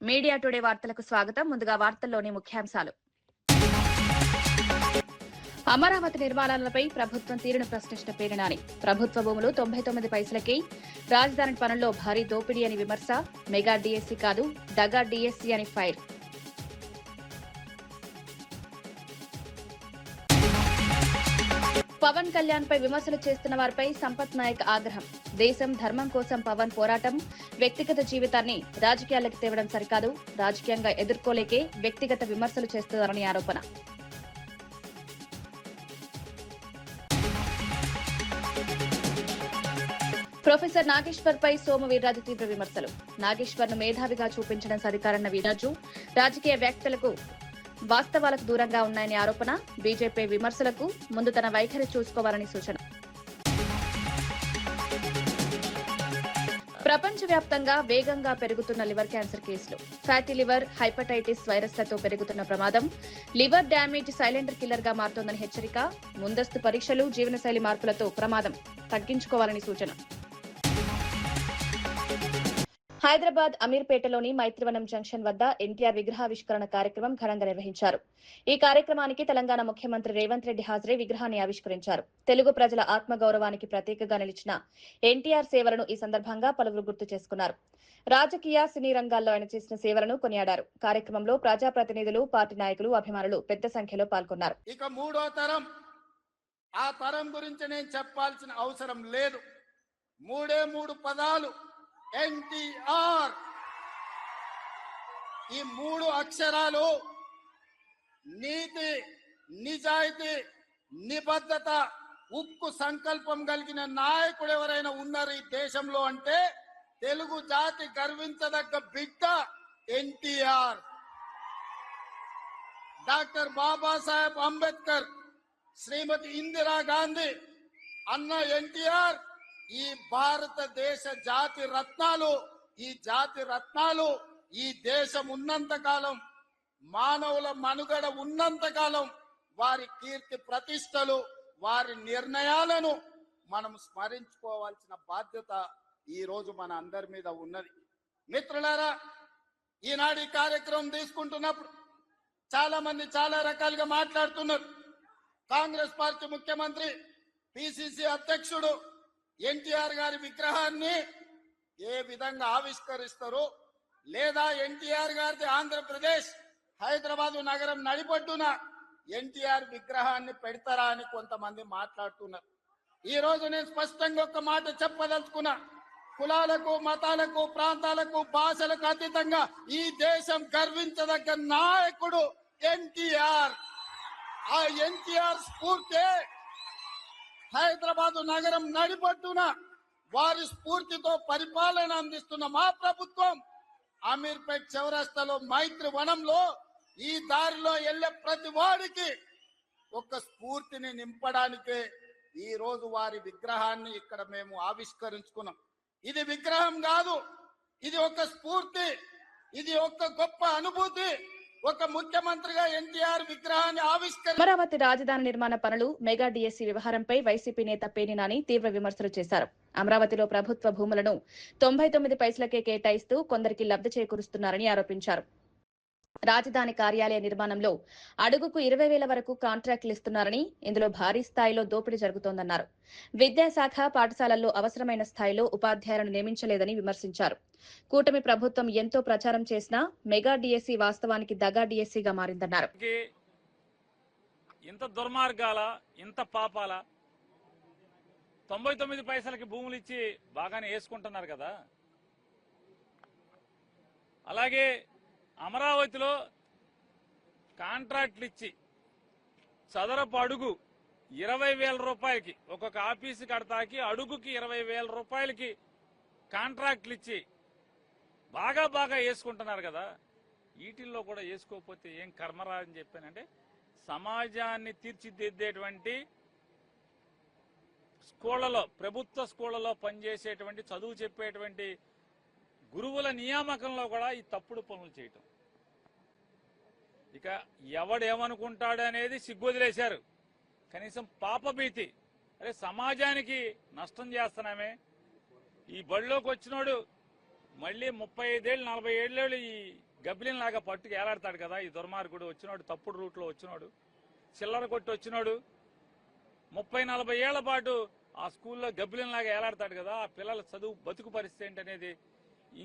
Media today వార్తలకు స్వాగతం. ముందుగా వార్తల్లోని ముఖ్యాంశాలు. అమరావతి నిర్మాణాలపై ప్రభుత్వం తీరును ప్రశ్నించిన పేర్ని ప్రభుత్వ భూములు 99 పైసలకి, రాజధాని పనుల్లో భారీ దోపిడీ అని విమర్శ, మెగా డీఎస్సీ కాదు దగా డీఎస్సీ అని ఫైర్. పవన్ కళ్యాణ్ పై విమర్శలు చేస్తున్న వారిపై సంపత్ నాయక్ ఆగ్రహం. దేశం ధర్మం కోసం పవన్ పోరాటం, వ్యక్తిగత జీవితాన్ని రాజకీయాలకు తేవడం సరికాదు, రాజకీయంగా ఎదుర్కోలేకే వ్యక్తిగత విమర్శలు చేస్తున్నారని ఆరోపణ. ప్రొఫెసర్ నాగేశ్వర్ పై సోము వీర్రాజు తీవ్ర విమర్శలు. నాగేశ్వర్ ను మేధావిగా చూపించడం సరికారన్న వీర్రాజు, రాజకీయ వ్యాఖ్యలకు వాస్తవాలకు దూరంగా ఉన్నాయని ఆరోపణ. బీజేపీ విమర్శలకు ముందు తన వైఖరి చూసుకోవాలని సూచన. ప్రపంచవ్యాప్తంగా వేగంగా పెరుగుతున్న లివర్ క్యాన్సర్ కేసులు. ఫ్యాటీ లివర్, హైపటైటిస్ వైరస్లతో పెరుగుతున్న ప్రమాదం. లివర్ డ్యామేజ్ సైలెంట్ కిల్లర్ గా మారుతోందని హెచ్చరిక. ముందస్తు పరీక్షలు, జీవనశైలి మార్పులతో ప్రమాదం తగ్గించుకోవాలని సూచన. హైదరాబాద్ అమీర్పేటలోని మైత్రివనం జంక్షన్ వద్ద ఎన్టీఆర్ విగ్రహావిష్కరణ కార్యక్రమం ఘనంగా నిర్వహించారు. ఈ కార్యక్రమానికి తెలంగాణ ముఖ్యమంత్రి రేవంత్ రెడ్డి హాజరై విగ్రహాన్ని ఆవిష్కరించారు. తెలుగు ప్రజల ఆత్మగౌరవానికి ప్రతీకగా నిలిచిన ఎన్టీఆర్ సేవలను ఈ సందర్భంగా పలువురు గుర్తు చేసుకున్నారు. రాజకీయ, సినీ రంగాల్లో ఆయన చేసిన సేవలను కొనియాడారు. కార్యక్రమంలో ప్రజాప్రతినిధులు, పార్టీ నాయకులు, అభిమానులు పెద్ద సంఖ్యలో పాల్గొన్నారు. ఇక మూడో తరం, ఆ తరం గురించి నేను చెప్పాల్సిన అవసరం లేదు. మూడు పదాలు ఎన్టీఆర్. ఈ 3 అక్షరాలు నీతి, నిజాయితీ, నిబద్ధత, ఉక్కు సంకల్పం కలిగిన నాయకుడు ఎవరైనా ఉన్నారు ఈ దేశంలో అంటే తెలుగు జాతి గర్వించదగ్గ బిడ్డ ఎన్టీఆర్. డాక్టర్ బాబాసాహెబ్ అంబేద్కర్, శ్రీమతి ఇందిరా గాంధీ, అన్న ఎన్టీఆర్ ఈ భారతదేశ జాతి రత్నాలు. ఈ జాతి రత్నాలు ఈ దేశం ఉన్నంత కాలం, మానవుల మనుగడ ఉన్నంత కాలం వారి కీర్తి ప్రతిష్టలు, వారి నిర్ణయాలను మనం స్మరించుకోవాల్సిన బాధ్యత ఈ రోజు మన అందరి మీద ఉన్నది. మిత్రులారా, ఈనాడు ఈ కార్యక్రమం తీసుకుంటున్నప్పుడు చాలా మంది చాలా రకాలుగా మాట్లాడుతున్నారు. కాంగ్రెస్ పార్టీ ముఖ్యమంత్రి, పిసిసి అధ్యక్షుడు ఎన్టీఆర్ గారి విగ్రహాన్ని ఏ విధంగా ఆవిష్కరిస్తారు, లేదా ఎన్టీఆర్ గారి ఆంధ్రప్రదేశ్ హైదరాబాద్ నగరం నడిపొడ్డున ఎన్టీఆర్ విగ్రహాన్ని పెడతారా అని కొంతమంది మాట్లాడుతున్నారు. ఈ రోజు నేను స్పష్టంగా ఒక మాట చెప్పదలుచుకున్నా. కులాలకు, మతాలకు, ప్రాంతాలకు, భాషలకు అతీతంగా ఈ దేశం గర్వించదగ్గ నాయకుడు ఎన్టీఆర్. ఆ ఎన్టీఆర్ స్ఫూర్తి హైదరాబాద్ నగరం నడిపొట్టున వారి స్ఫూర్తితో పరిపాలన అందిస్తున్న మా ప్రభుత్వం అమీర్పేట్ చౌరస్తాలో మైత్రి వనంలో ఈ దారిలో వెళ్లే ప్రతి వాడికి ఒక స్ఫూర్తిని నింపడానికే ఈ రోజు వారి విగ్రహాన్ని ఇక్కడ మేము ఆవిష్కరించుకున్నాం. ఇది విగ్రహం కాదు, ఇది ఒక స్ఫూర్తి, ఇది ఒక గొప్ప అనుభూతి. ఒక ముఖ్యమంత్రిగా ఎన్టీఆర్ విగ్రహాన్ని అమరావతి రాజధాని నిర్మాణ పనులు, మెగా డీఎస్సీ వ్యవహారంపై వైసీపీ నేత పేర్ని నాని తీవ్ర విమర్శలు చేశారు. అమరావతిలో ప్రభుత్వ భూములను 99 పైసలకే కేటాయిస్తూ కొందరికి లబ్ధి చేకూరుస్తున్నారని ఆరోపించారు. రాజధాని కార్యాలయ నిర్మాణంలో అడుగుకు 20,000 వరకు కాంట్రాక్టులు ఇస్తున్నారని, ఇందులో భారీ స్థాయిలో దోపిడీ జరుగుతోందన్నారు. విద్యాశాఖ పాఠశాలల్లో అవసరమైన స్థాయిలో ఉపాధ్యాయులను నియమించలేదని విమర్శించారు. కూటమి ప్రభుత్వం ఎంతో ప్రచారం చేసినా మెగా డీఎస్సీ వాస్తవానికి దగా డీఎస్సీగా మారిందన్నారు. ఇంత దుర్మార్గాల, ఇంత పాపాల 99 పైసలకి భూములు ఇచ్చి బాగానే వేసుకుంటున్నారు కదా. అలాగే అమరావతిలో కాంట్రాక్టులు ఇచ్చి చదరపు అడుగు 20,000 రూపాయలకి, ఒక్కొక్క ఆఫీసు కడతాకి అడుగుకి 20,000 రూపాయలకి కాంట్రాక్టులు ఇచ్చి బాగా వేసుకుంటున్నారు కదా. వీటిల్లో కూడా వేసుకోకపోతే ఏం కర్మరా అని చెప్పానంటే, సమాజాన్ని తీర్చిదిద్దేటువంటి స్కూళ్లలో, ప్రభుత్వ స్కూళ్లలో పనిచేసేటువంటి, చదువు చెప్పేటువంటి గురువుల నియామకంలో కూడా ఈ తప్పుడు పనులు చేయటం. ఇక ఎవడేమనుకుంటాడనేది సిగ్గొదిలేశారు. కనీసం పాపభీతి, అరే సమాజానికి నష్టం చేస్తున్నామే, ఈ బడిలోకి వచ్చినోడు మళ్ళీ 35 ఏళ్ళు 40 ఏళ్ళు ఈ గబ్బిలిన్ లాగా పట్టుకు ఏలాడతాడు కదా ఈ దుర్మార్గుడు. వచ్చినాడు తప్పుడు రూట్లో వచ్చినాడు, చిల్లర కొట్టి వచ్చినాడు, 30-40 ఏళ్ల పాటు ఆ స్కూల్లో గబ్బిలిన్ లాగా ఏలాడతాడు కదా. ఆ పిల్లల చదువు బతుకు పరిస్థితి ఏంటనేది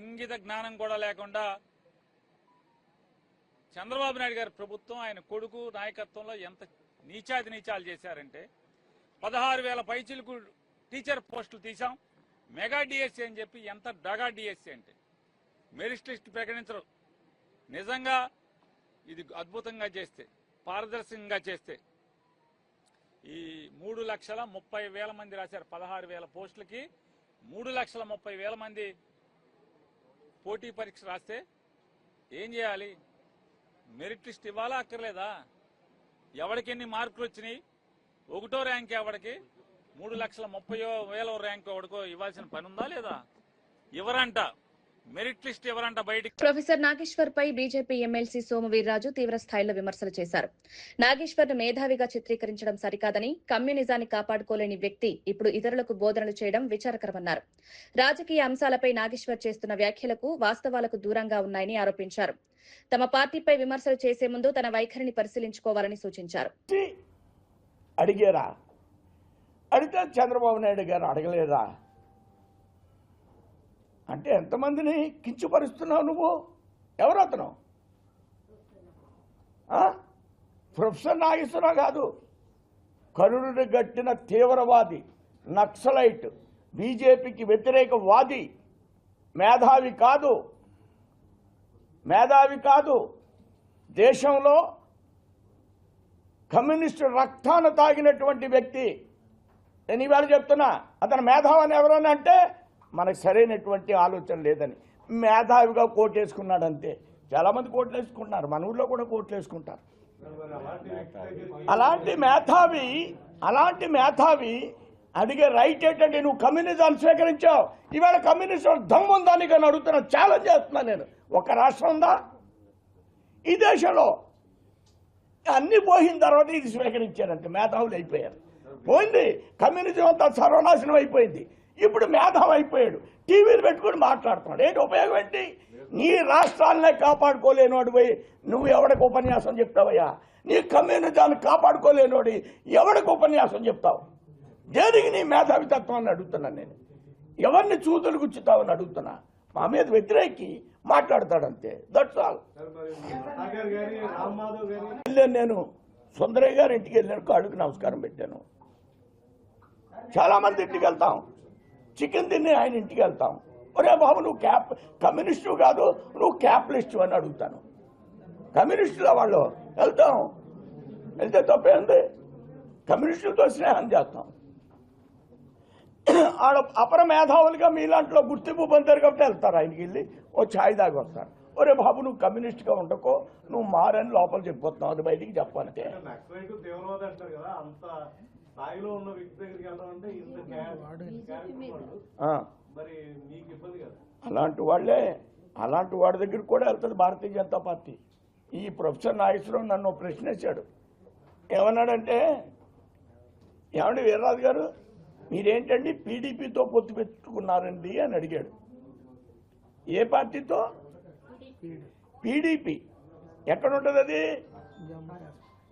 ఇంగిత జ్ఞానం కూడా లేకుండా చంద్రబాబు నాయుడు గారి ప్రభుత్వం ఆయన కొడుకు నాయకత్వంలో ఎంత నీచాతి నీచాలు చేశారంటే 16,000 పైచిలకు టీచర్ పోస్టులు తీసాం. మెగా డిఎస్సీ అని చెప్పి ఎంత డగా డిఎస్సీ అంటే మెరిట్ లిస్ట్ ప్రకటించరు. నిజంగా ఇది అద్భుతంగా చేస్తే, పారదర్శకంగా చేస్తే ఈ 3,30,000 మంది రాశారు. 16,000 పోస్టులకి 3,30,000 మంది పోటీ పరీక్ష రాస్తే ఏం చేయాలి? మెరిట్ లిస్ట్ ఇవ్వాలా అక్కర్లేదా? ఎవరికి ఎన్ని మార్కులు వచ్చినాయి, 1వ ర్యాంక్ ఎవరికి, 3,30,000 ర్యాంక్ ఎవరికో ఇవ్వాల్సిన పని ఉందా లేదా? ఎవరంట మెరిట్ లిస్ట్ ఎవరంట బయటికి. ప్రొఫెసర్ నాగేశ్వర్ పై బీజేపీ ఎమ్మెల్సీ సోము వీర్రాజు తీవ్ర స్థాయిలో విమర్శలు చేశారు. నాగేశ్వర్ ను మేధావిగా చిత్రీకరించడం సరికాదని, కమ్యూనిజాన్ని కాపాడుకోలేని వ్యక్తి ఇప్పుడు ఇతరులకు బోధనలు చేయడం విచారకరమన్నారు. రాజకీయ అంశాలపై నాగేశ్వర్ చేస్తున్న వ్యాఖ్యలకు వాస్తవాలకు దూరంగా ఉన్నాయని ఆరోపించారు. తమ పార్టీపై విమర్శలు చేసే ముందు తన వైఖరిని పరిశీలించుకోవాలని సూచించారు. అడిగారా? అడిగితే చంద్రబాబు నాయుడు గారు అడగలేదా అంటే ఎంతమందిని కించపరుస్తున్నావు నువ్వు? ఎవరు అతను? ప్రొఫెసర్ నాగేశ్వరరావు కాదు, కరుణుడి గట్టిన తీవ్రవాది, నక్సలైట్, బీజేపీకి వ్యతిరేక వాది, మేధావి కాదు. దేశంలో కమ్యూనిస్టు రక్తాన్ని తాగినటువంటి వ్యక్తి. నేను ఇవాళ చెప్తున్నా, అతను మేధావని ఎవరన్నా అంటే మనకు సరైనటువంటి ఆలోచన లేదని. మేధావిగా కోటేసుకున్నాడు అంతే. చాలామంది కోట్లు వేసుకుంటున్నారు, మన ఊళ్ళో కూడా కోట్లు వేసుకుంటారు. అలాంటి మేధావి అడిగే రైట్ ఏంటంటే నువ్వు కమ్యూనిజాన్ని స్వీకరించావు, ఇవాళ కమ్యూనిస్ట్ దమ్ము ఉందని కానీ అడుగుతున్నా, ఛాలెంజ్ చేస్తున్నా నేను. ఒక రాష్ట్రం ఉందా ఈ దేశంలో? అన్ని పోయిన తర్వాత ఇది స్వీకరించారంటే మేధావులు అయిపోయారు. పోయింది, కమ్యూనిజం అంతా సర్వనాశనం అయిపోయింది. ఇప్పుడు మేధావి అయిపోయాడు, టీవీలు పెట్టుకుని మాట్లాడుతున్నాడు. ఏంటి ఉపయోగం ఏంటి? నీ రాష్ట్రాలనే కాపాడుకోలేనోడు పోయి నువ్వు ఎవరికి ఉపన్యాసం చెప్తావయ్యా? నీ కమ్యూనిజాన్ని కాపాడుకోలేనోడి ఎవరికి ఉపన్యాసం చెప్తావు? దేనికి నీ మేధావితత్వాన్ని అడుగుతున్నాను నేను. ఎవరిని చూతులు గుచ్చుతావని అడుగుతున్నా. మా మీద వ్యతిరేకి మాట్లాడతాడంతే. That's all. నేను సుందరయ్య గారి ఇంటికి వెళ్ళాను, కాళ్ళకి నమస్కారం పెట్టాను. చాలా మంది ఇంటికి వెళ్తాం, చికెన్ తిని ఆయన ఇంటికి వెళ్తాం. ఒరే బాబు నువ్వు కమ్యూనిస్టు కాదు, నువ్వు క్యాపిటలిస్టు అని అడుగుతాను. కమ్యూనిస్టుల వాళ్ళు వెళ్తే తప్పేంది? కమ్యూనిస్టులతో స్నేహం చేస్తాం. ఆడ అపర మేధావులుగా మీలాంటిలో గుర్తింపు పొందారు కాబట్టి వెళ్తారు. ఆయనకి వెళ్ళి ఓ ఛాయ్ దాగి వస్తారు. ఒరే బాబు నువ్వు కమ్యూనిస్ట్గా ఉండకో, నువ్వు మారని లోపల చెప్పిపోతున్నావు, అది బయటికి చెప్పాలంటే. అలాంటి వాడి దగ్గరికి కూడా వెళ్తుంది భారతీయ జనతా పార్టీ. ఈ ప్రొఫెసర్ నాగేశ్వరరావు నన్ను ప్రశ్నించాడు. ఏమన్నాడంటే, ఏమండి వీర్రాజు గారు మీరేంటండి పీడీపీతో పొత్తు పెట్టుకున్నారండి అని అడిగాడు. ఏ పార్టీతో? పీడీపీ. ఎక్కడ ఉంటుంది అది?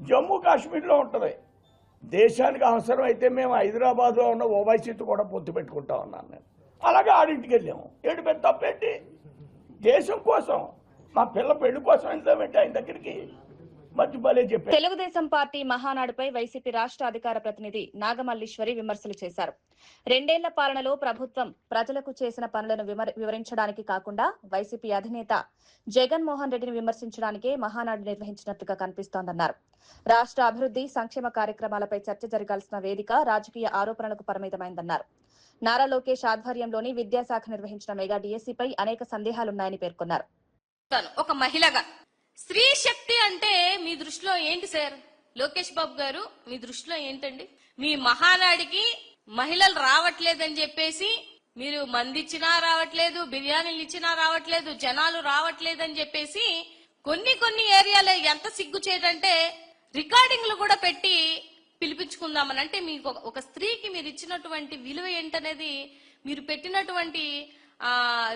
జమ్మూ కాశ్మీర్లో ఉంటుంది. దేశానికి అవసరం అయితే మేము హైదరాబాద్లో ఉన్న ఓవైసీతో కూడా పొత్తు పెట్టుకుంటా ఉన్నాను నేను. అలాగే ఆడింటికి వెళ్ళాము. ఏడు పెద్ద తప్పేంటి? దేశం కోసం, మా పిల్ల పెళ్లి కోసం వెళ్తామేంటి ఆయన దగ్గరికి? తెలుగుదేశం పార్టీ మహానాడుపై వైసీపీ రాష్ట్ర అధికార ప్రతినిధి నాగమల్లీశ్వరి విమర్శలు చేశారు. 2 ఏళ్ల పాలనలో ప్రభుత్వం ప్రజలకు చేసిన పనులను వివరించడానికి కాకుండా వైసీపీ అధినేత జగన్మోహన్ రెడ్డిని విమర్శించడానికే మహానాడు నిర్వహించినట్లుగా కనిపిస్తోందన్నారు. రాష్ట్ర అభివృద్ధి సంక్షేమ కార్యక్రమాలపై చర్చ జరగాల్సిన వేదిక రాజకీయ ఆరోపణలకు పరిమితమైందన్నారు. నారా లోకేష్ ఆధ్వర్యంలోని విద్యాశాఖ నిర్వహించిన మెగా డిఎస్సీపై అనేక సందేహాలున్నాయని పేర్కొన్నారు. ఒక మహిళగా స్త్రీ శక్తి అంటే మీ దృష్టిలో ఏంటి సార్? లోకేష్ బాబు గారు మీ దృష్టిలో ఏంటండి? మీ మహానాడికి మహిళలు రావట్లేదని చెప్పేసి మీరు మంది ఇచ్చినా రావట్లేదు, బిర్యానీలు ఇచ్చినా రావట్లేదు, జనాలు రావట్లేదని చెప్పేసి కొన్ని ఏరియాలో ఎంత సిగ్గు చేయడంటే రికార్డింగ్లు కూడా పెట్టి పిలిపించుకుందామని. అంటే మీకు ఒక స్త్రీకి మీరు ఇచ్చినటువంటి విలువ ఏంటనేది మీరు పెట్టినటువంటి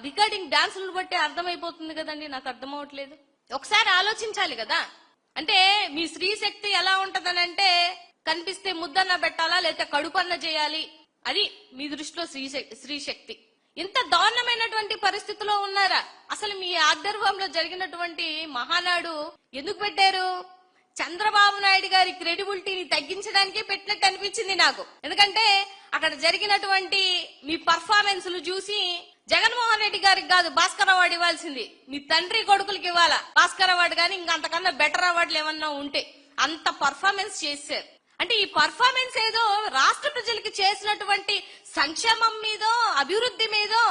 రికార్డింగ్ డాన్సులను బట్టి అర్థమైపోతుంది కదండి. నాకు అర్థమవట్లేదు. ఒకసారి ఆలోచించాలి కదా. అంటే మీ స్త్రీ శక్తి ఎలా ఉంటదనంటే కనిపిస్తే ముద్దన్న పెట్టాలా లేకపోతే కడుపన్న చేయాలి, అది మీ దృష్టిలో స్త్రీ శక్తి. ఇంత దారుణమైనటువంటి పరిస్థితిలో ఉన్నారా? అసలు మీ ఆధ్వర్యంలో జరిగినటువంటి మహానాడు ఎందుకు పెట్టారు? చంద్రబాబు నాయుడు గారి క్రెడిబిలిటీని తగ్గించడానికే పెట్టినట్టు అనిపించింది నాకు. ఎందుకంటే అక్కడ జరిగినటువంటి మీ పర్ఫార్మెన్స్లు చూసి జగన్మోహన్ రెడ్డి గారికి కాదు భాస్కర్ అవార్డు ఇవ్వాల్సింది, మీ తండ్రి కొడుకులకి ఇవ్వాలా భాస్కర్ అవార్డు. కానీ ఇంకా అంతకన్నా బెటర్ అవార్డులు ఏమన్నా ఉంటే అంత పర్ఫార్మెన్స్ చేశారు. అంటే ఈ పర్ఫార్మెన్స్ ఏదో రాష్ట్ర ప్రజలకి చేసినటువంటి సంక్షేమం మీదో అభివృద్ధి మీదో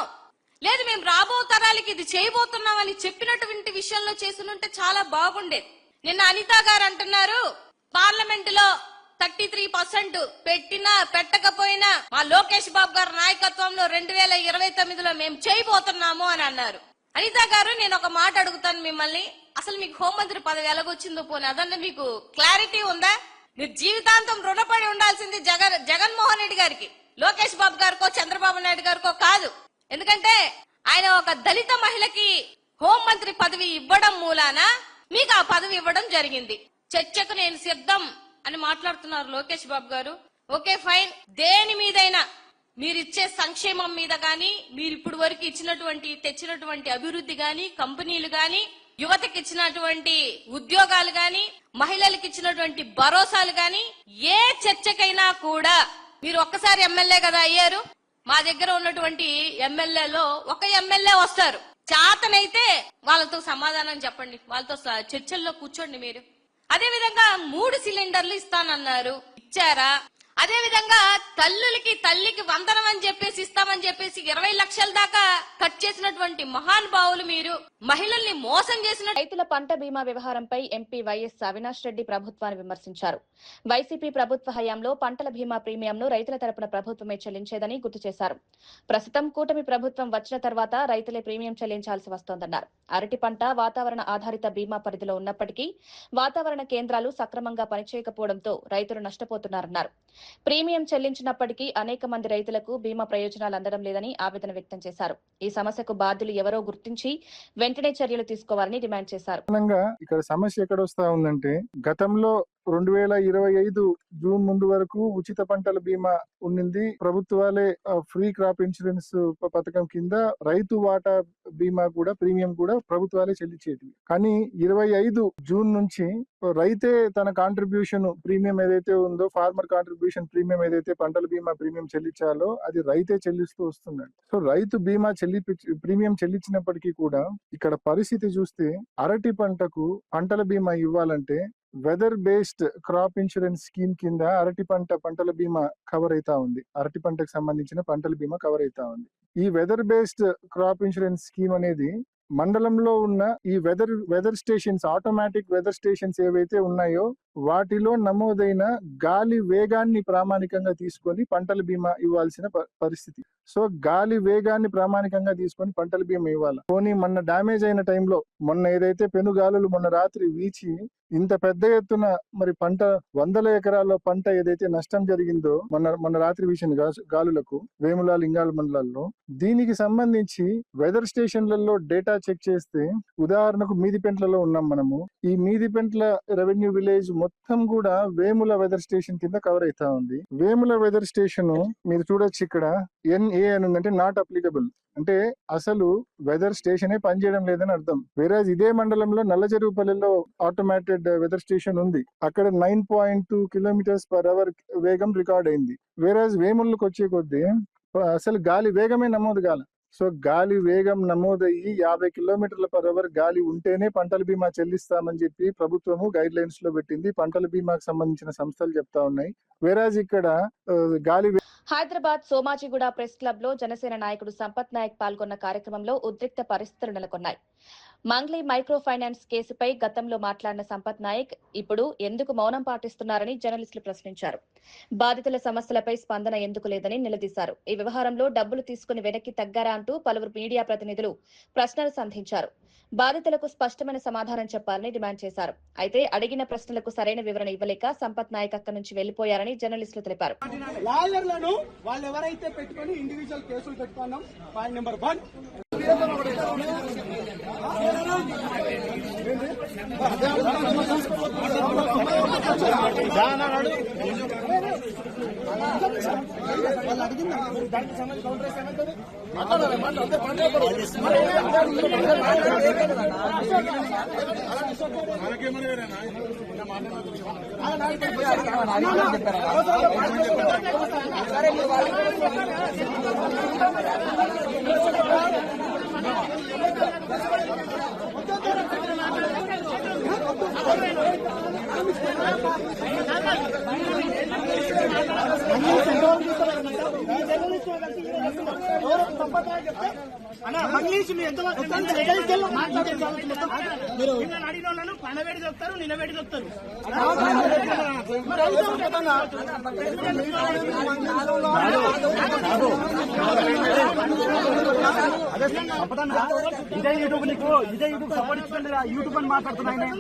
లేదు, మేము రాబో తరాలకి ఇది చేయబోతున్నామని చెప్పినటువంటి విషయంలో చేసినుంటే చాలా బాగుండేది. నిన్న అనిత గారు అంటున్నారు పార్లమెంట్ లో 33% పెట్టినా పెట్టకపోయినా మా లోకేష్ బాబు గారి నాయకత్వంలో 2029లో మేము చేయబోతున్నాము అని అన్నారు. అనిత గారు, నేను ఒక మాట అడుగుతాను మిమ్మల్ని, అసలు మీకు హోంమంత్రి పదవి ఎలాగొచ్చిందో పోనీ అదన్నా మీకు క్లారిటీ ఉందా? మీరు జీవితాంతం రుణపడి ఉండాల్సింది జగన్మోహన్ రెడ్డి గారికి, లోకేష్ బాబు గారికో చంద్రబాబు నాయుడు గారికో కాదు. ఎందుకంటే ఆయన ఒక దళిత మహిళకి హోంమంత్రి పదవి ఇవ్వడం మూలాన మీకు ఆ పదవి ఇవ్వడం జరిగింది. చర్చకు నేను సిద్ధం అని మాట్లాడుతున్నారు లోకేష్ బాబు గారు. ఓకే ఫైన్, దేని మీదైనా మీరిచ్చే సంక్షేమం మీద గాని, మీరు ఇప్పుడు వరకు తెచ్చినటువంటి అభివృద్ధి గాని, కంపెనీలు గాని, యువతకి ఇచ్చినటువంటి ఉద్యోగాలు గాని, మహిళలకు ఇచ్చినటువంటి భరోసాలు గాని, ఏ చర్చకైనా కూడా మీరు ఒక్కసారి ఎమ్మెల్యే కదా అయ్యారు. మా దగ్గర ఉన్నటువంటి ఎమ్మెల్యేలో ఒక ఎమ్మెల్యే వస్తారు, చేతనైతే వాళ్ళతో సమాధానం చెప్పండి, వాళ్ళతో చర్చల్లో కూర్చోండి మీరు. అదే విధంగా 3 సిలిండర్లు ఇస్తానన్నారు, ఇచ్చారా? అదే విధంగా తల్లికి వందనం అని చెప్పేసి ఇస్తామని చెప్పేసి 20 లక్షల దాకా కట్ చేసినటువంటి మహానుభావులు మీరు. మహిళల్ని మోసం చేసిన రైతుల పంట బీమా వ్యవహారంపై ఎంపీ వైఎస్ అవినాష్ రెడ్డి ప్రభుత్వాన్ని విమర్శించారు. వైసీపీ ప్రభుత్వ హయాంలో పంటల బీమా ప్రీమియంను రైతుల తరపున ప్రభుత్వమే చెల్లించేదని గుర్తు చేశారు. ప్రస్తుతం కూటమి ప్రభుత్వం వచ్చిన తర్వాత రైతులే ప్రీమియం చెల్లించాల్సి వస్తోందన్నారు. అరటి పంట వాతావరణ ఆధారిత బీమా పరిధిలో ఉన్నప్పటికీ వాతావరణ కేంద్రాలు సక్రమంగా పనిచేయకపోవడంతో రైతులు నష్టపోతున్నారన్నారు. ప్రీమియం చెల్లించినప్పటికీ అనేక మంది రైతులకు బీమా ప్రయోజనాలు అందడం లేదని ఆవేదన వ్యక్తం చేశారు. ఈ సమస్యకు బాధ్యులు ఎవరో గుర్తించి వెంటనే చర్యలు తీసుకోవాలని డిమాండ్ చేశారు. ఇక్కడ సమస్య ఎక్కడ వస్తా ఉందంటే, గతంలో 2025 జూన్ ముందు వరకు ఉచిత పంటల బీమా ఉండింది. ప్రభుత్వాలే ఫ్రీ క్రాప్ ఇన్సూరెన్స్ పథకం కింద రైతు వాటా బీమా కూడా ప్రీమియం కూడా ప్రభుత్వాలే చెల్లించేది. కానీ 25 జూన్ నుంచి రైతే తన కాంట్రిబ్యూషన్ ప్రీమియం ఏదైతే ఉందో, ఫార్మర్ కాంట్రిబ్యూషన్ ప్రీమియం ఏదైతే పంటల బీమా ప్రీమియం చెల్లించాలో అది రైతే చెల్లిస్తూ వస్తున్నాడు. సో రైతు బీమా ప్రీమియం చెల్లించినప్పటికీ కూడా ఇక్కడ పరిస్థితి చూస్తే అరటి పంటకు పంటల బీమా ఇవ్వాలంటే weather based crop insurance scheme కింద పంటల బీమా కవర్ అవుతా ఉంది. అరటి పంటకు సంబంధించిన పంటల బీమా కవర్ అవుతా ఉంది. ఈ weather based crop insurance scheme అనేది మండలంలో ఉన్న ఈ weather stations, automatic weather stations ఏవైతే ఉన్నాయో వాటిలో నమోదైన గాలి వేగాన్ని ప్రామాణికంగా తీసుకొని పంటల బీమా ఇవ్వాల్సిన పరిస్థితి. సో గాలి వేగాన్ని ప్రామాణికంగా తీసుకొని పంటల బీమా ఇవ్వాలి. పోనీ మొన్న డ్యామేజ్ అయిన టైంలో, మొన్న ఏదైతే పెనుగాలులు మొన్న రాత్రి వీచి ఇంత పెద్ద ఎత్తున మరి పంట 100 ఎకరాల్లో పంట ఏదైతే నష్టం జరిగిందో మొన్న రాత్రి వీచిన గాలులకు వేముల లింగాల మండలాల్లో, దీనికి సంబంధించి వెదర్ స్టేషన్లలో డేటా చెక్ చేస్తే, ఉదాహరణకు మీదిపెంట్లలో ఉన్నాం మనము, ఈ మీదిపెంట్ల రెవెన్యూ విలేజ్ మొత్తం కూడా వేముల వెదర్ స్టేషన్ కింద కవర్ అవుతా ఉంది. వేముల వెదర్ స్టేషన్ మీరు చూడొచ్చు, ఇక్కడ NA అని ఉందంటే నాట్ అప్లికబుల్, అంటే అసలు వెదర్ స్టేషనే పనిచేయడం లేదని అర్థం. వేరే ఇదే మండలంలో నల్లజరుపల్లిలో ఆటోమేటెడ్ వెదర్ స్టేషన్ ఉంది, అక్కడ 9.2 km/h వేగం రికార్డ్ అయింది. వేరే వేములకు వచ్చే కొద్దీ అసలు గాలి వేగమే నమోదు కాల. సో గాలి వేగం నమోదయ్యి 50 km/h గాలి ఉంటేనే పంటల బీమా చెల్లిస్తామని చెప్పి ప్రభుత్వము గైడ్ లైన్స్ లో పెట్టింది. పంటల బీమాకు సంబంధించిన సంస్థలు చెప్తా ఉన్నాయి. వేరాజ్ ఇక్కడ గాలి హైదరాబాద్ సోమాజిగూడ ప్రెస్ క్లబ్ లో జనసేన నాయకుడు సంపత్ నాయక్ పాల్గొన్న కార్యక్రమంలో ఉద్రిక్త పరిస్థితులు నెలకొన్నాయి. మంగ్లీ మైక్రో ఫైనాన్స్ కేసుపై గతంలో మాట్లాడిన సంపత్ నాయక్ ఇప్పుడు ఎందుకు మౌనం పాటిస్తున్నారని జర్నలిస్టులు ప్రశ్నించారు. బాధితుల సమస్యలపై స్పందన ఎందుకు లేదని నిలదీశారు. ఈ వ్యవహారంలో డబ్బులు తీసుకుని వెనక్కి తగ్గారా అంటూ పలువురు మీడియా ప్రతినిధులు ప్రశ్నలు సంధించారు. బాధితులకు స్పష్టమైన సమాధానం చెప్పాలని డిమాండ్ చేశారు. అయితే అడిగిన ప్రశ్నలకు సరైన వివరణ ఇవ్వలేక సంపత్ నాయక్ అక్కడి నుంచి వెళ్లిపోయారని జర్నలిస్టులు తెలిపారు. లాయర్లను వాళ్ళు ఎవరైతే పెట్టుకుని ఇండివిజువల్ కేసులు పెట్టుకున్నాం, పాయింట్ నెంబర్ 1 మంగ్లీష్ మీరు ఎంత మీరు అడిగిన వాళ్ళను పనబెడి చెప్తారు నిలబెడి చెప్తారు ఇదే యూట్యూబ్ నీకు ఇదే యూట్యూబ్ సపోర్ట్ ఇస్తుంది యూట్యూబ్ అని మాట్లాడుతున్నాయి.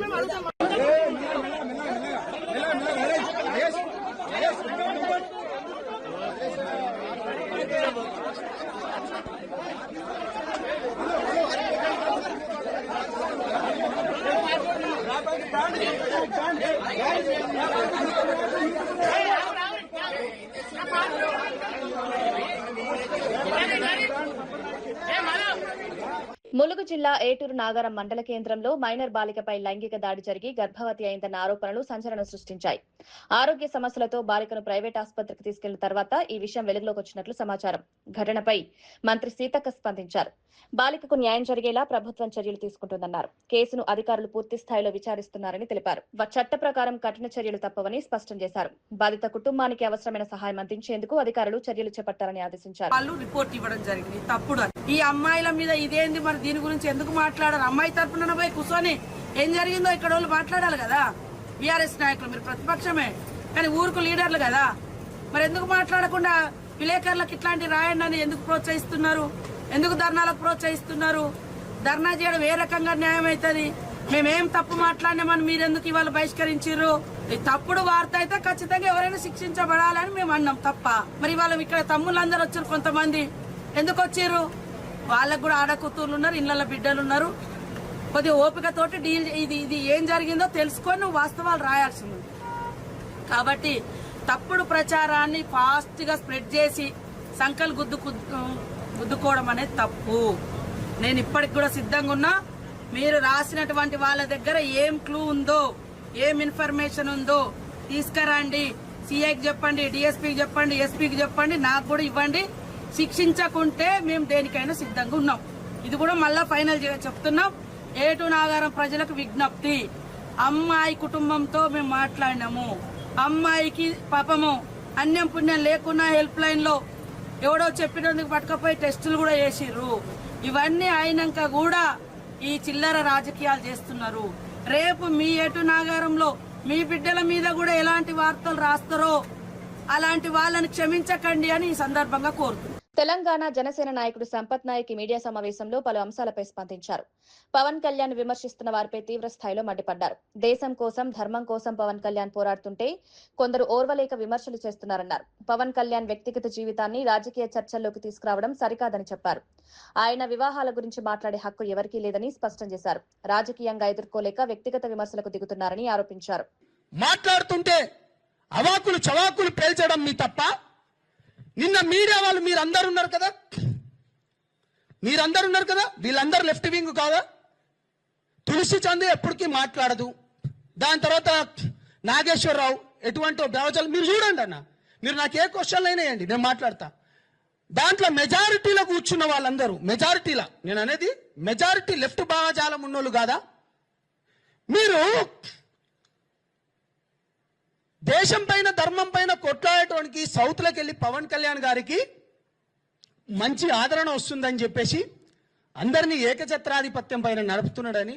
ములుగు జిల్లా ఏటూరు నాగారం మండల కేంద్రంలో మైనర్ బాలికపై లైంగిక దాడి జరిగి గర్భవతి అయిందన్న ఆరోపణలు సంచలనం సృష్టించాయి. ఆరోగ్య సమస్యలతో బాలికను ప్రైవేట్ ఆసుపత్రికి తీసుకెళ్లిన తర్వాత ఈ విషయం వెలుగులోకి వచ్చినట్లు సమాచారం. ఘటనపై మంత్రి సీతక్క స్పందించారు. బాలికకు న్యాయం జరిగేలా ప్రభుత్వం చర్యలు తీసుకుంటుందన్నారు. కేసును అధికారులు పూర్తి స్థాయిలో విచారిస్తున్నారని తెలిపారు. చట్ట ప్రకారం కఠిన చర్యలు తప్పవని స్పష్టం చేశారు. బాధిత కుటుంబానికి అవసరమైన సహాయం అందించేందుకు అధికారులు చర్యలు చేపట్టాలని ఆదేశించారు. వాళ్ళు రిపోర్ట్ ఇవ్వడం జరిగింది తప్పుడు. ఈ అమ్మాయిల మీద ఇదేంది మరి దీని గురించి ఎందుకు మాట్లాడారు? అమ్మాయి తరపున పోయి కూర్చొని ఏం జరిగిందో ఇక్కడ వాళ్ళు మాట్లాడాలి కదా. బీఆర్ఎస్ నాయకులు మీరు ప్రతిపక్షమే కానీ ఊరుకు లీడర్లు కదా, మరి ఎందుకు మాట్లాడకుండా విలేకరులకు ఇట్లాంటి రాయండి అని ఎందుకు ప్రోత్సహిస్తున్నారు? ఎందుకు ధర్నాలకు ప్రోత్సహిస్తున్నారు? ధర్నా చేయడం ఏ రకంగా న్యాయం అవుతుంది? మేమేం తప్పు మాట్లాడినామని మీరెందుకు ఇవాళ బహిష్కరించారు? ఈ తప్పుడు వార్త అయితే ఖచ్చితంగా ఎవరైనా శిక్షించబడాలని మేము అన్నాం తప్ప. మరి ఇవాళ ఇక్కడ తమ్ముళ్ళందరూ వచ్చారు, కొంతమంది ఎందుకు వచ్చారు? వాళ్ళకు కూడా ఆడకూతుర్లు ఉన్నారు, ఇళ్ల బిడ్డలు ఉన్నారు. కొద్దిగా ఓపికతోటి డీల్ ఇది ఏం జరిగిందో తెలుసుకొని నువ్వు వాస్తవాలు రాయాల్సింది. కాబట్టి తప్పుడు ప్రచారాన్ని ఫాస్ట్ గా స్ప్రెడ్ చేసి సంకల్ గుద్దుకోవడం అనేది తప్పు. నేను ఇప్పటికి కూడా సిద్ధంగా ఉన్నా. మీరు రాసినటువంటి వాళ్ళ దగ్గర ఏం క్లూ ఉందో, ఏం ఇన్ఫర్మేషన్ ఉందో తీసుకురండి. సిఐకి చెప్పండి, డిఎస్పీకి చెప్పండి, ఎస్పీకి చెప్పండి, నాకు కూడా ఇవ్వండి. శిక్షించకుంటే మేము దేనికైనా సిద్ధంగా ఉన్నాం. ఇది కూడా మళ్ళా ఫైనల్ చెప్తున్నాం. ఏటూ నాగారం ప్రజలకు విజ్ఞప్తి, అమ్మాయి కుటుంబంతో మేము మాట్లాడినాము. అమ్మాయికి పాపము అన్యం పుణ్యం లేకున్నా హెల్ప్ లైన్ లో ఎవడో చెప్పినందుకు పట్టుకపోయి టెస్టులు కూడా చేసిర్రు. ఇవన్నీ అయినాక కూడా ఈ చిల్లర రాజకీయాలు చేస్తున్నారు. రేపు మీ ఏటూ నాగారంలో మీ బిడ్డల మీద కూడా ఎలాంటి వార్తలు రాస్తారో అలాంటి వాళ్ళని క్షమించకండి అని ఈ సందర్భంగా కోరుతున్నాను. తెలంగాణ జనసేన నాయకుడు సంపత్ నాయక్ మీడియా సమావేశంలో పలు అంశాలపై స్పందించారు. పవన్ కళ్యాణ్ విమర్శిస్తున్న వారిపై తీవ్ర స్థాయిలో మండిపడ్డారు. దేశం కోసం, ధర్మం కోసం పవన్ కళ్యాణ్ పోరాడుతుంటే కొందరు ఓర్వలేక విమర్శలు చేస్తున్నారన్నారు. పవన్ కళ్యాణ్ వ్యక్తిగత జీవితాన్ని రాజకీయ చర్చల్లోకి తీసుకురావడం సరికాదని చెప్పారు. ఆయన వివాహాల గురించి మాట్లాడే హక్కు ఎవరికీ లేదని స్పష్టం చేశారు. రాజకీయంగా ఎదుర్కోలేక వ్యక్తిగత విమర్శలకు దిగుతున్నారని ఆరోపించారు. మాట్లాడుతుంటే అవాకులు చవాకులు పేల్చడం మీ తప్ప. నిన్న మీడియా వాళ్ళు మీరందరూ ఉన్నారు కదా, వీళ్ళందరూ లెఫ్ట్ వింగ్ కాదా? తులసి చంద్ ఎప్పటికీ మాట్లాడదు. దాని తర్వాత నాగేశ్వరరావు ఎటువంటి భావజాలు మీరు చూడండి అన్న. మీరు నాకు ఏ క్వశ్చన్లు అయినా వేయండి, నేను మాట్లాడతా. దాంట్లో మెజారిటీలో కూర్చున్న వాళ్ళందరూ మెజారిటీలా, నేను అనేది మెజారిటీ లెఫ్ట్ భావజాలం ఉన్నోళ్ళు కాదా? మీరు దేశం పైన, ధర్మం పైన కొట్లాడటానికి సౌత్లోకి వెళ్ళి పవన్ కళ్యాణ్ గారికి మంచి ఆదరణ వస్తుందని చెప్పేసి అందరినీ ఏకఛత్రాధిపత్యం పైన నడుపుతున్నాడని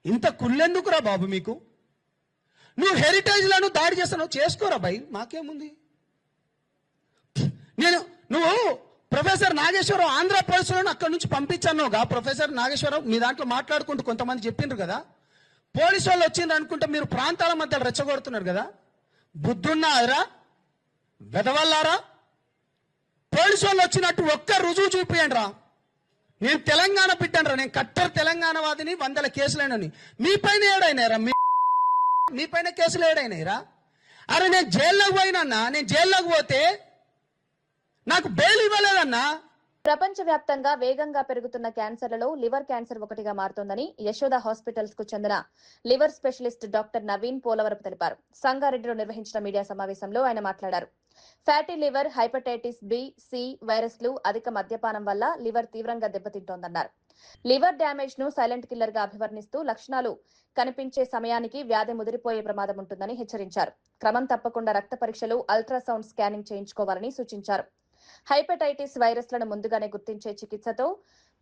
ఇంత కుళ్ళెందుకురా బాబు మీకు? నువ్వు హెరిటేజ్లను దాడి చేస్తున్నావు, చేసుకోరా భయ్, మాకేముంది? నువ్వు ప్రొఫెసర్ నాగేశ్వరరావు ఆంధ్రప్రదేశ్లో అక్కడి నుంచి పంపించానుగా. ప్రొఫెసర్ నాగేశ్వరరావు మీ దాంట్లో మాట్లాడుకుంటూ కొంతమంది చెప్పిండ్రు కదా, పోలీసు వాళ్ళు వచ్చిండ్రు అనుకుంటే మీరు ప్రాంతాల మధ్య రెచ్చగొడుతున్నారు కదా. బుద్ధున్నారా వెదవల్లారా? పోలీసు వాళ్ళు వచ్చినట్టు ఒక్క రుజువు చూపియండి రా. నేను తెలంగాణ బిడ్డనరా, నేను కట్టర్ తెలంగాణ వాదిని, 100 కేసులైనని. మీ పైన ఏడైనారా? మీ పైన కేసులు ఏడైనాయిరా? అరే నేను జైల్లోకి పోయినన్నా, నేను జైల్లోకి పోతే నాకు బెయిల్ ఇవ్వలేదన్నా. ప్రపంచవ్యాప్తంగా వేగంగా పెరుగుతున్న క్యాన్సర్లలో లివర్ క్యాన్సర్ ఒకటిగా మారుతోందని యశోద హాస్పిటల్స్ కు చెందిన liver specialist doctor Naveen Polavarapu తెలిపారు. సంగారెడ్డిలో నిర్వహించిన మీడియా సమావేశంలో ఆయన మాట్లాడారు. Fatty liver, hepatitis B, C వైరస్లు, అధిక మద్యపానం వల్ల లివర్ తీవ్రంగా దెబ్బతింటోందన్నారు. లివర్ డ్యామేజ్ ను సైలెంట్ కిల్లర్ గా అభివర్ణిస్తూ లక్షణాలు కనిపించే సమయానికి వ్యాధి ముదిరిపోయే ప్రమాదం ఉంటుందని హెచ్చరించారు. క్రమం తప్పకుండా రక్త పరీక్షలు, అల్ట్రాసౌండ్ స్కానింగ్ చేయించుకోవాలని సూచించారు. హైపటైటిస్ వైరస్లను ముందుగానే గుర్తించే చికిత్సతో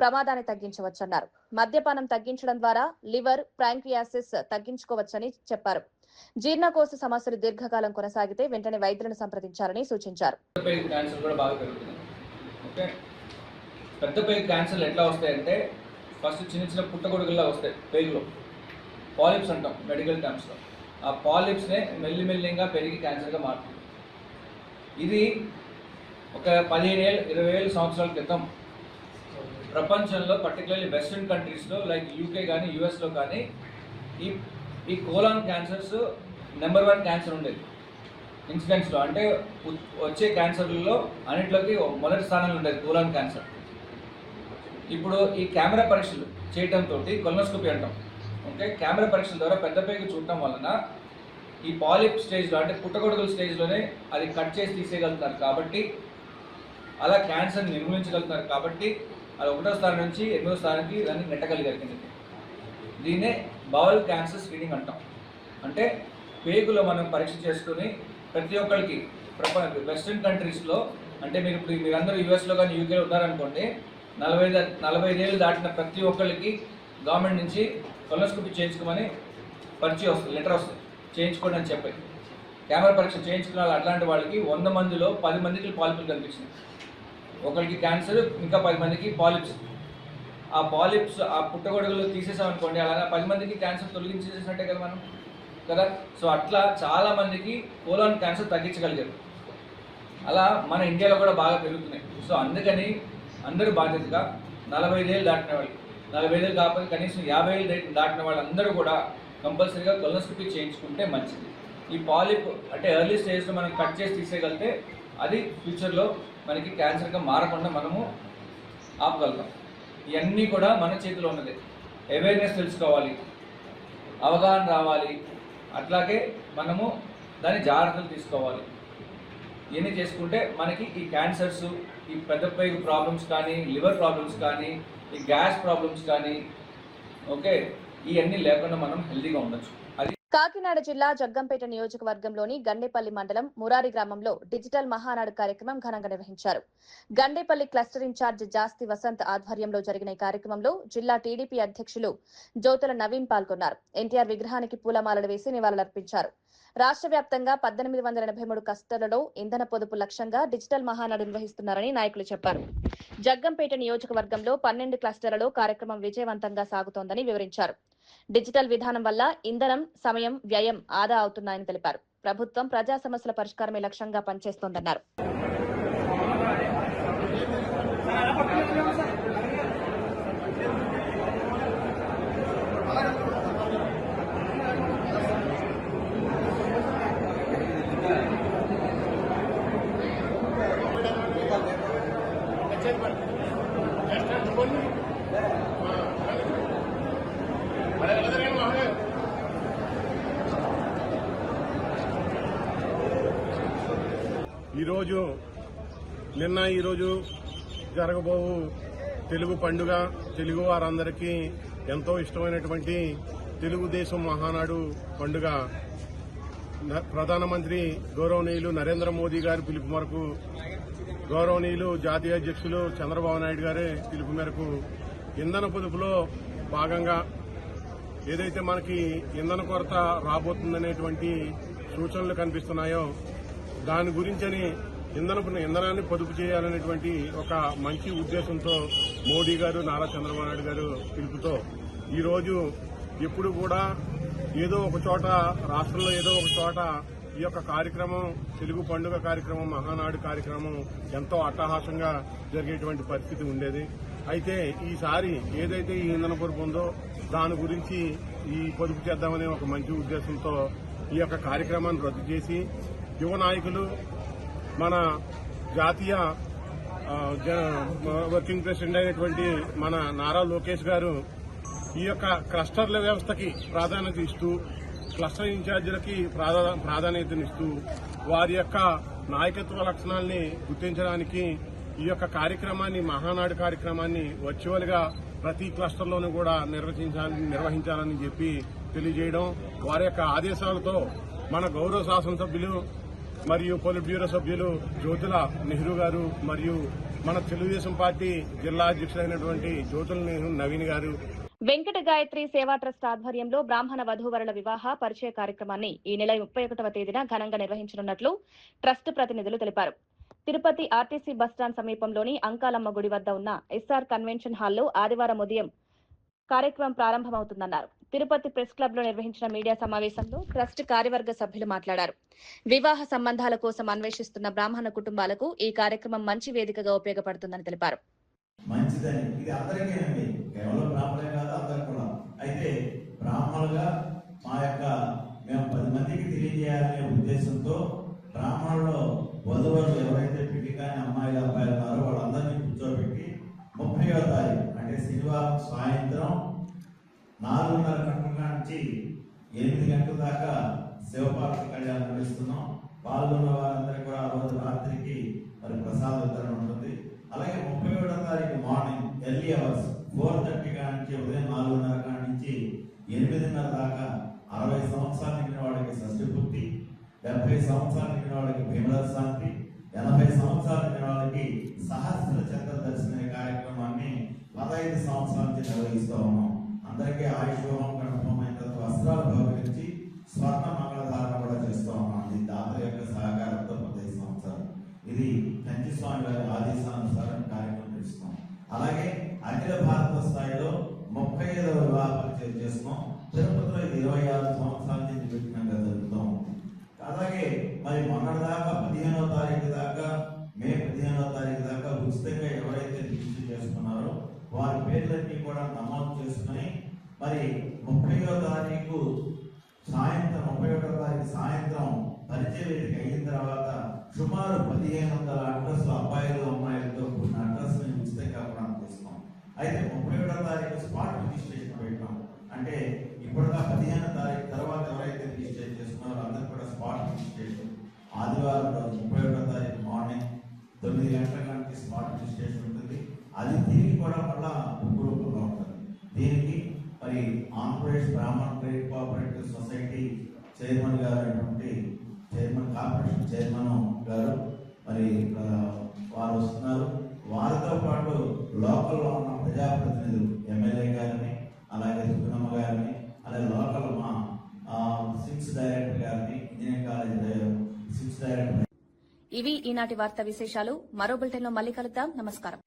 ప్రమాదాన్ని తగ్గించవచ్చన్నారు. మద్యపానం తగ్గించడం ద్వారా లివర్, ప్యాంక్రియాసిస్ తగ్గించుకోవచ్చని చెప్పారు. జీర్ణకోశ సమస్యలు దీర్ఘకాలం కొనసాగితే వెంటనే వైద్యులను సంప్రదించాలని సూచించారు. పెద్ద పేగు క్యాన్సర్లు ఎట్లా వస్తాయంటే ఫస్ట్ చిన్న చిన్న పుట్టగొడుగుల్లా వస్తాయి. పేగులో పాలిప్స్ అంటాం మెడికల్ టర్మ్స్లో. ఆ పాలిప్స్నే మెల్లిమెల్లిగా పెరిగి క్యాన్సర్గా మారుతుంది. ఇది ఒక 15-20 సంవత్సరాల క్రితం ప్రపంచంలో పర్టికులర్లీ వెస్ట్రన్ కంట్రీస్లో లైక్ యూకే కానీ యూఎస్లో కానీ ఈ కోలాన్ క్యాన్సర్స్ నెంబర్ 1 క్యాన్సర్ ఉండేది ఇన్సిడెంట్స్లో. అంటే వచ్చే క్యాన్సర్లలో అన్నింటిలోకి మొదటి స్థానంలో ఉండేది కోలాన్ క్యాన్సర్. ఇప్పుడు ఈ కెమెరా పరీక్షలు చేయడంతో కొలనోస్కోపీ అంటాం. ఓకే, కెమెరా పరీక్షల ద్వారా పెద్ద పేగు చూడటం వలన ఈ పాలిప్ స్టేజ్లో అంటే పుట్టగొడుగుల స్టేజ్లోనే అది కట్ చేసి తీసేయగలుగుతారు. కాబట్టి అలా క్యాన్సర్ నిర్మూలించగలుగుతారు. కాబట్టి అది 1వ స్థానం నుంచి 8వ స్థానానికి దాన్ని నెట్టగలిగారు. దీన్నే బౌల్ క్యాన్సర్ స్క్రీనింగ్ అంటాం. అంటే పేగులో మనం పరీక్ష చేసుకుని ప్రతి ఒక్కరికి వెస్ట్రన్ కంట్రీస్లో అంటే మీరందరూ యూఎస్లో కానీ యూకేలో ఉన్నారనుకోండి, 45 ఏళ్ళు దాటిన ప్రతి ఒక్కరికి గవర్నమెంట్ నుంచి కొలనోస్కోపీ చేయించుకోమని పరిచయం వస్తుంది, లెటర్ వస్తుంది, చేయించుకోండి అని చెప్పి. కెమెరా పరీక్ష చేయించుకున్న వాళ్ళు అట్లాంటి వాళ్ళకి 100 మందిలో 10 మందికి పాలిప్లు కనిపించింది. ఒకరికి క్యాన్సర్, ఇంకా 10 మందికి పాలిప్స్. ఆ పాలిప్స్ ఆ పుట్టగొడుగులు తీసేసామనుకోండి, అలాగే 10 మందికి క్యాన్సర్ తొలగించేసినట్టే కదా మనం కదా. సో అట్లా చాలా మందికి కోలాన్ క్యాన్సర్ తగ్గించగలిగారు. అలా మన ఇండియాలో కూడా బాగా పెరుగుతున్నాయి. సో అందుకని అందరూ బాధ్యతగా 45 ఏళ్ళు దాటిన వాళ్ళు, 45 ఏళ్ళు కాకపోతే కనీసం 50 ఏళ్ళు దాటిన వాళ్ళందరూ కూడా కంపల్సరీగా కొలనోస్కోపీ చేయించుకుంటే మంచిది. ఈ పాలిప్ అంటే ఎర్లీ స్టేజ్లో మనం కట్ చేసి తీసేయగలిగితే అది ఫ్యూచర్లో మనకి క్యాన్సర్గా మారకుండా మనము ఆపగలుగుతాం. ఇవన్నీ కూడా మన చేతిలో ఉన్నది. అవేర్నెస్ తెలుసుకోవాలి, అవగాహన రావాలి, అట్లాగే మనము దాని జాగ్రత్తలు తీసుకోవాలి. ఇవన్నీ చేసుకుంటే మనకి ఈ క్యాన్సర్స్, ఈ పెద్ద పేగు ప్రాబ్లమ్స్ కానీ, లివర్ ప్రాబ్లమ్స్ కానీ, ఈ గ్యాస్ ప్రాబ్లమ్స్ కానీ, ఓకే, ఇవన్నీ లేకుండా మనం హెల్తీగా ఉండొచ్చు. కాకినాడ జిల్లా జగ్గంపేట నియోజకవర్గంలోని గండేపల్లి మండలం మురారి గ్రామంలో డిజిటల్ మహానాడు కార్యక్రమం ఘనంగా నిర్వహించారు. గండేపల్లి క్లస్టర్ ఇన్ఛార్జ్ జాస్తి వసంత్ ఆధ్వర్యంలో జరిగిన ఈ కార్యక్రమంలో జిల్లా టీడీపీ అధ్యక్షులు జ్యోతుల నవీన్ పాల్గొన్నారు. ఎన్టీఆర్ విగ్రహానికి పూలమాలలు వేసి నివాళులర్పించారు. రాష్ట్ర వ్యాప్తంగా 1883 క్లస్టర్లలో ఇంధన పొదుపు లక్ష్యంగా డిజిటల్ మహానాడు నిర్వహిస్తున్నారని నాయకులు చెప్పారు. జగ్గంపేట నియోజకవర్గంలో 12 క్లస్టర్లలో కార్యక్రమం విజయవంతంగా సాగుతోందని వివరించారు. డిజిటల్ విధానం వల్ల ఇంధనం, సమయం, వ్యయం ఆదా అవుతున్నాయని తెలిపారు. ప్రభుత్వం ప్రజా సమస్యల పరిష్కారమే లక్ష్యంగా పనిచేస్తోందన్నారు. ఈరోజు జరగబోవు తెలుగు పండుగ తెలుగు వారందరికీ ఎంతో ఇష్టమైనటువంటి తెలుగుదేశం మహానాడు పండుగ ప్రధానమంత్రి గౌరవనీయులు నరేంద్ర మోదీ గారి పిలుపు మేరకు, గౌరవనీయులు జాతీయ అధ్యక్షులు చంద్రబాబు నాయుడు గారి పిలుపు మేరకు ఇంధన పొదుపులో భాగంగా ఏదైతే మనకి ఇంధన కొరత రాబోతుందనేటువంటి సూచనలు కనిపిస్తున్నాయో దాని గురించని ఇంధనాన్ని పొదుపు చేయాలనేటువంటి ఒక మంచి ఉద్దేశంతో మోడీ గారు, నారా చంద్రబాబు నాయుడు గారు పిలుపుతో ఈరోజు ఎప్పుడు కూడా ఏదో ఒక చోట రాష్ట్రంలో ఏదో ఒక చోట ఈ యొక్క కార్యక్రమం, తెలుగు పండుగ కార్యక్రమం, మహానాడు కార్యక్రమం ఎంతో అట్టహాసంగా జరిగేటువంటి పరిస్థితి ఉండేది. అయితే ఈసారి ఏదైతే ఈ ఇంధన పొదుపు ఉందో దాని గురించి ఈ పొదుపు చేద్దామనే ఒక మంచి ఉద్దేశంతో ఈ యొక్క కార్యక్రమాన్ని రద్దు చేసి యువ నాయకులు మన జాతీయ వర్కింగ్ ప్రెసిడెంట్ అయినటువంటి మన నారా లోకేష్ గారు ఈ యొక్క క్లస్టర్ల వ్యవస్థకి ప్రాధాన్యత ఇస్తూ క్లస్టర్ ఇన్ఛార్జీలకి ప్రాధాన్యతనిస్తూ వారి యొక్క నాయకత్వ లక్షణాలని గుర్తించడానికి ఈ యొక్క కార్యక్రమాన్ని మహానాడు కార్యక్రమాన్ని వర్చువల్ గా ప్రతి క్లస్టర్లోనూ కూడా నిర్వహించాలని చెప్పి తెలియజేయడం, వారి యొక్క ఆదేశాలతో మన గౌరవ శాసనసభ్యులు మరియు పొలిట్ బ్యూరో సభ్యులు జ్యోతుల నెహ్రూ గారు మరియు మన తెలుగుదేశం పార్టీ జిల్లా అధ్యక్షులైనటువంటి జ్యోతుల నవీన్ గారు, వెంకట గాయత్రి సేవా ట్రస్ట్ ఆధ్వర్యంలో బ్రాహ్మణ వధూవరుల వివాహ పరిచయ కార్యక్రమాన్ని ఈ నెల 31వ తేదీన ఘనంగా నిర్వహించనున్నట్లు ట్రస్ట్ ప్రతినిధులు తెలిపారు. తిరుపతి ఆర్టీసీ బస్టాండ్ సమీపంలోని అంకాలమ్మ గుడి వద్ద ఉన్న ఎస్ఆర్ కన్వెన్షన్ హాల్లో ఆదివారం ఉదయం కార్యక్రమం ప్రారంభమవుతుందన్నారు. తిరుపతి ప్రెస్ క్లబ్ లో నిర్వహించిన మీడియా సమావేశంలో ట్రస్ట్ కార్యవర్గ సభ్యులు మాట్లాడారు. వివాహ సంబంధాల కోసం అన్వేషిస్తున్న బ్రాహ్మణ కుటుంబాలకు ఈ కార్యక్రమం మంచి వేదికగా ఉపయోగపడుతుందని తెలిపారు. మంచిదని ఇది అందరికీ కేవలం బ్రాహ్మణే కాదు అందరికి కూడా. అయితే బ్రాహ్మణులుగా మా యొక్క మేము 10 మందికి తెలియజేయాలనే ఉద్దేశంతో బ్రాహ్మణుల్లో వధువులు ఎవరైతే పెళ్లి కాని అమ్మాయిలు అబ్బాయిలు ఉన్నారో వాళ్ళందరినీ కూర్చోబెట్టి 30వ తారీఖు అంటే శనివారం సాయంత్రం 4:30 గంటల నుంచి 8 గంటల దాకా శివపార్వతి కళ్యాణం నిర్వహిస్తున్నాం. పాల్గొన్న వారందరికీ కూడా ఆ రోజు రాత్రికి మరి ప్రసాద వితరణ ఉంటుంది. అలాగే 31వ తారీఖు మార్నింగ్ ఎర్లీ అవర్స్ 4:30 నుంచి ఉదయం 4:30 నుంచి 8:30 దాకా 60 సంవత్సరాలు నిండిన వాడికి షష్ఠి పూర్తి, 70 సంవత్సరాలు నిండిన వాడికి భీమల శాంతి, 80 సంవత్సరాలు నిండిన వాడికి సహస్ర చక్ర దర్శన కార్యక్రమాన్ని 15 సంవత్సరాల నుంచి నిర్వహిస్తూ ఉన్నాం. అందరికీ ఆయుష్యోహం గణపమైన వస్త్రాలు బహుకరించి స్వర్ణ మంగళధారణ కూడా చేస్తూ ఉన్నాం. ఇది దాతల యొక్క సహకారంతో 15 సంవత్సరాలు. ఇది కంచి స్వామి గారి ఆదేశానుసారం కార్యక్రమం చేస్తున్నాం. అలాగే అఖిల భారత స్థాయిలో 35వ వివాహ పరిచయం చేస్తున్నాం. తిరుపతిలో ఇది 26 సంవత్సరాల నుంచి విభిన్నంగా జరుగుతాం. అలాగే మరి మొన్నటిదాకా 15వ తారీఖు దాకా మే 15వ తారీఖు దాకా ఉచితంగా ఎవరైతే రిజిస్టర్ చేసుకున్నారో వారి పేర్లన్నీ కూడా నమోదు చేసుకుని మరి 30వ తారీఖు సాయంత్రం పరిచయ వేదిక అయిన తర్వాత సుమారు 1500 అడ్రస్లు అబ్బాయిలు అమ్మాయిలతో కూడిన అడ్రస్ ఉచితంగా కూడా చేస్తాం. అయితే 31వ తారీఖు స్పాట్ రిజిస్ట్రేషన్ పెట్టాం. అంటే ఇప్పుడుగా 15వ తారీఖు తర్వాత ఎవరైతే రిజిస్ట్రేషన్ చేసుకున్నారో అందరూ కూడా స్పాట్ రిజిస్ట్రేషన్ ఆదివారం రోజు 31వ తారీఖు మార్నింగ్ 9 గంటల నుంచి స్పాట్ రిజిస్ట్రేషన్ ఉంటుంది. అది తిరిగి కూడా మళ్ళా బుక్ రూపంలో ఉంటుంది. దీనికి మరి ఆంధ్రప్రదేశ్ బ్రాహ్మణ క్రెడిట్ కోఆపరేటివ్ సొసైటీ చైర్మన్ గారు అయినటువంటి కార్పొరేషన్ చైర్మన్ గారు మరి వారు వస్తున్నారు. వారితో పాటు లోకల్లో ఉన్న ప్రజాప్రతినిధులు ఎమ్మెల్యే గారిని, అలాగే సుబ్బనమ్మ గారిని, అలాగే లోకల్ మా 6 డైరెక్టర్ గారిని, ఇంజనీరింగ్ కాలేజ్ 6 డైరెక్టర్. ఇవి ఈనాటి వార్తా విశేషాలు. మరో బులెటిన్లో మళ్ళీ కలుద్దాం. నమస్కారం.